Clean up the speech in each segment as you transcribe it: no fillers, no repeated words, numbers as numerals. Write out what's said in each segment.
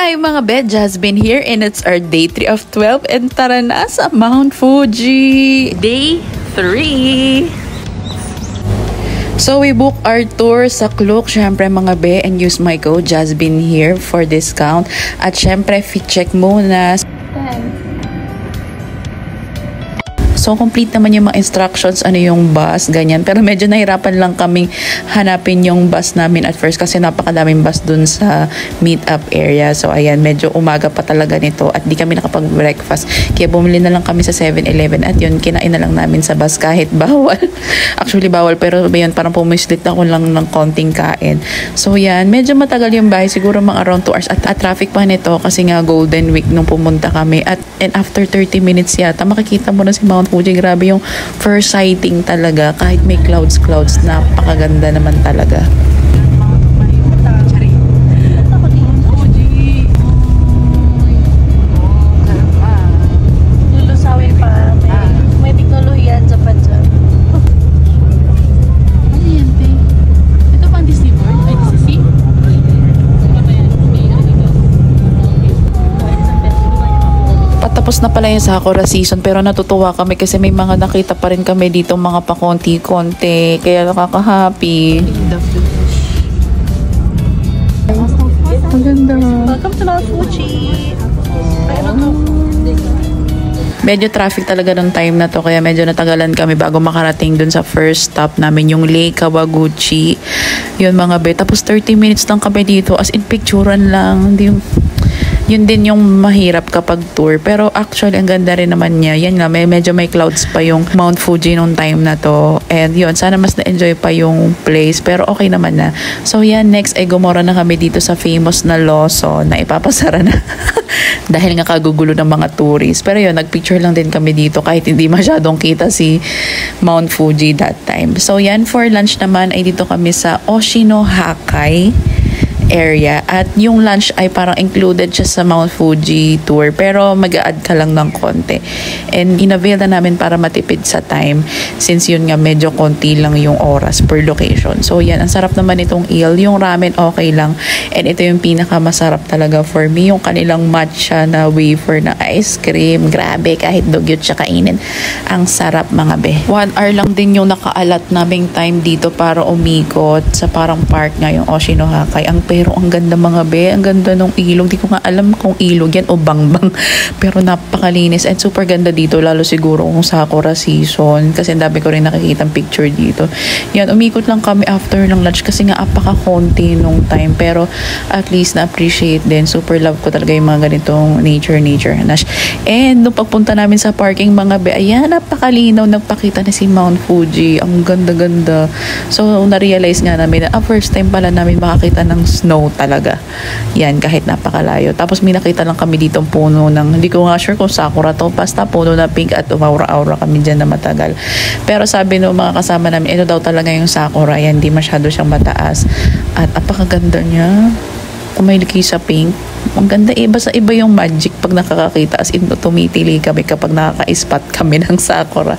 Hi mga be, Jasmine here and it's our day 3 of 12 and tara na sa Mount Fuji. Day 3. So we book our tour sa Klook, syempre mga be, and use my code Jasmine here for discount. At syempre fit check muna. So, complete naman yung mga instructions, ano yung bus, ganyan. Pero medyo nahirapan lang kaming hanapin yung bus namin at first kasi napakadaming bus dun sa meet-up area. So, ayan, medyo umaga pa talaga nito at di kami nakapag-breakfast. Kaya bumili na lang kami sa 7-Eleven at yun, kinain na lang namin sa bus kahit bawal. Actually, bawal pero yun, parang pumislit ako lang ng konting kain. So, yan, medyo matagal yung bahay. Siguro mga around 2 hours at traffic pa nito kasi nga Golden Week nung pumunta kami. And after 30 minutes yata, makikita mo na si Mount Fuji. Grabe yung first sighting talaga. Kahit may clouds, napakaganda naman talaga. Lulusawin pa. May teknolohiyan sa Panjab. Ano yan, te? Ito pa ang Disney World? Ay, Disney Sea? Patapos na pala yung Sakura season pero natutuwa kami kasi may mga nakita pa rin kami dito mga pakonti-konti kaya nakaka-happy. Ang ganda. Welcome to Mount Fuji. Medyo traffic talaga nung time na to kaya medyo natagalan kami bago makarating dun sa first stop namin yung Lake Kawaguchi. Yun mga be. Tapos 30 minutes lang kami dito as in picturean lang. Hindi yung yun din yung mahirap kapag tour. Pero actually, ang ganda rin naman niya. Yan nga, medyo may clouds pa yung Mount Fuji nung time na to. And yun, sana mas na-enjoy pa yung place. Pero okay naman na. So yan, next ay gumora na kami dito sa famous na Lawson na ipapasara na. Dahil nga kagugulo ng mga tourists. Pero yun, nagpicture lang din kami dito kahit hindi masyadong kita si Mount Fuji that time. So yan, for lunch naman ay dito kami sa Oshinohakai area at yung lunch ay parang included siya sa Mount Fuji tour pero mag-a-add ka lang ng konti and inavail na namin para matipid sa time since yun nga medyo konti lang yung oras per location. So yan, ang sarap naman itong eel, yung ramen okay lang and ito yung pinakamasarap talaga for me, yung kanilang matcha na wafer na ice cream, grabe kahit dugyot siya kainin, ang sarap mga be. 1 hour lang din yung nakaalat naming time dito para umikot sa parang park nga yung Oshinohakai. Pero ang ganda mga be, ang ganda ng ilog. Di ko nga alam kung ilog yan o bangbang. Pero napakalinis and super ganda dito. Lalo siguro kung Sakura season. Kasi dami ko rin nakikita picture dito. Yan, umikot lang kami after ng lunch kasi nga apaka-konti nung time. Pero at least na-appreciate din. Super love ko talaga yung mga ganitong nature. And nung pagpunta namin sa parking mga be, ayan, napakalinaw. Nagpakita na si Mount Fuji. Ang ganda-ganda. So, na-realize nga namin na first time pala namin makakita ng snow talaga. Yan, kahit napakalayo. Tapos may nakita lang kami ditong puno ng, hindi ko nga sure kung sakura to, basta puno na pink at umaura-aura kami dyan na matagal. Pero sabi ng mga kasama namin, ito daw talaga yung sakura. Yan, hindi masyado siyang mataas. At apakaganda niya. Kung may liki sa pink, ang ganda basta iba yung magic pag nakakakita as in tumitili kami kapag nakaka-spot kami ng sakura.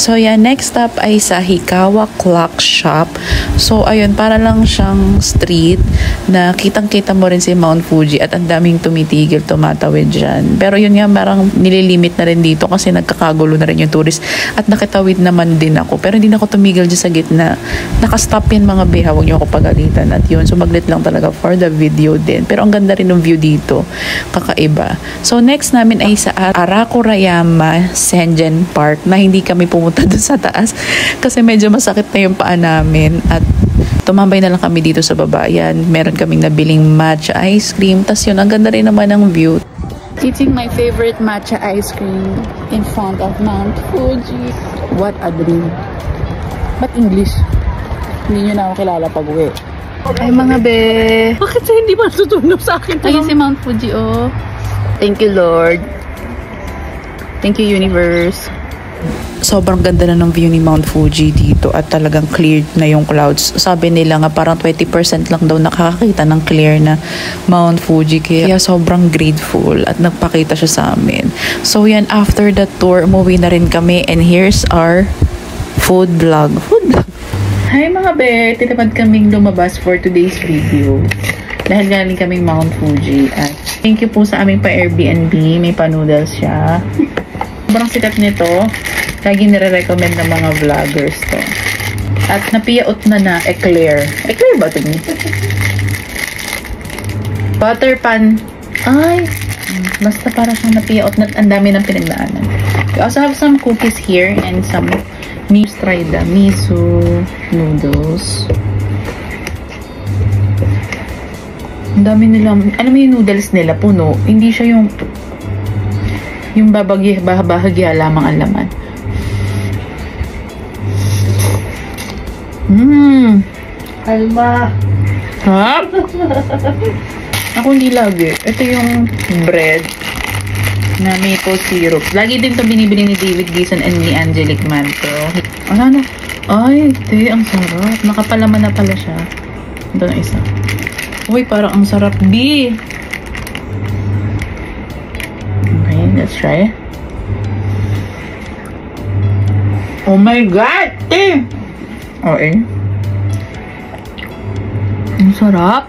So yan, next stop ay sa Hikawa Clock Shop. So ayun, para lang siyang street na kitang-kita mo rin si Mount Fuji at ang daming tumitigil, tumatawid dyan. Pero yun nga, parang nililimit na rin dito kasi nagkakagulo na rin yung tourist at nakitawid naman din ako. Pero hindi na ako tumigil dyan sa gitna. Nakastop yan mga beha, huwag niyo ako pagalitan. At yun, sumaglit lang talaga for the video din. Pero ang ganda rin ng view dito. Kakaiba. So next namin ay sa Arakurayama Senjen Park na hindi kami pumunta dun sa taas kasi medyo masakit na yung paa namin at tumambay na lang kami dito sa baba. Yan, meron kaming nabiling matcha ice cream. Tas yun, ang ganda rin naman ng view. Eating my favorite matcha ice cream in front of Mount Fuji. What a dream. But English? Hindi nyo na ako kilala pag-uwi. Ay mga be. Bakit siya hindi matutunog sa akin? Ayun si Mount Fuji, oh. Thank you, Lord. Thank you, Universe. Sobrang ganda na ng view ni Mount Fuji dito at talagang cleared na yung clouds. Sabi nila nga parang 20% lang daw nakakakita ng clear na Mount Fuji. Kaya sobrang grateful at nagpakita siya sa amin. So yan, after the tour, umuwi na rin kami and here's our food vlog. Hi mga be! Tinapad kaming lumabas for today's video. Dahil galing kaming Mount Fuji. At thank you po sa aming pa-Airbnb. May pa-noodles siya. Sobrang sikat nito. Lagi nire-recommend ng mga vloggers to. At napiyaot na eclair. Eclair ba ito? Butter pan. Ay! Basta para siyang napiyaot na ang dami ng pinaglaanan. We also have some cookies here and some miso noodles. Ang dami nilang, ano mo yung noodles nila, puno. Hindi siya yung bahagya lamang ang laman. Alma. Ha? Ako hindi lagi. Ito yung bread na maple syrup. Lagi din ito binibili ni David Gison and ni Angelic Manto. Ano? Ay, ang sarap. Nakapalaman na pala siya. Ito na isa. Uy, parang ang sarap, B. Okay, let's try. Oh my God! Okay. Ang sarap.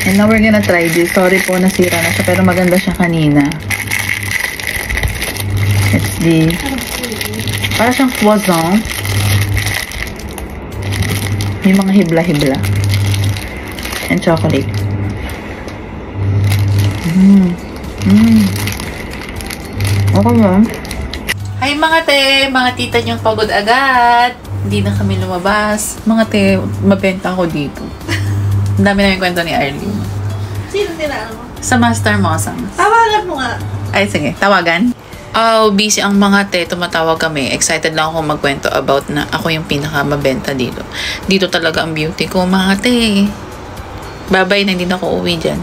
And now we're gonna try this. Sorry po, nasira na siya, pero maganda siya kanina. It's the... Para siyang croissant. May mga hibla-hibla. And chocolate. Okay ba? Hi mga te! Mga tita niyong pagod agad. Hindi na kami lumabas. Mga te, mabenta ako dito. Ang dami namin kwento ni Arlene. Sino tinaan mo? Sa Master Mosang. Tawagan mo nga. Ay, sige. Tawagan. Busy ang mga te. Tumatawag kami. Excited lang ako magkwento about na ako yung pinaka-mabenta dito. Dito talaga ang beauty ko, mga te. Bye-bye na, hindi na ako uwi dyan.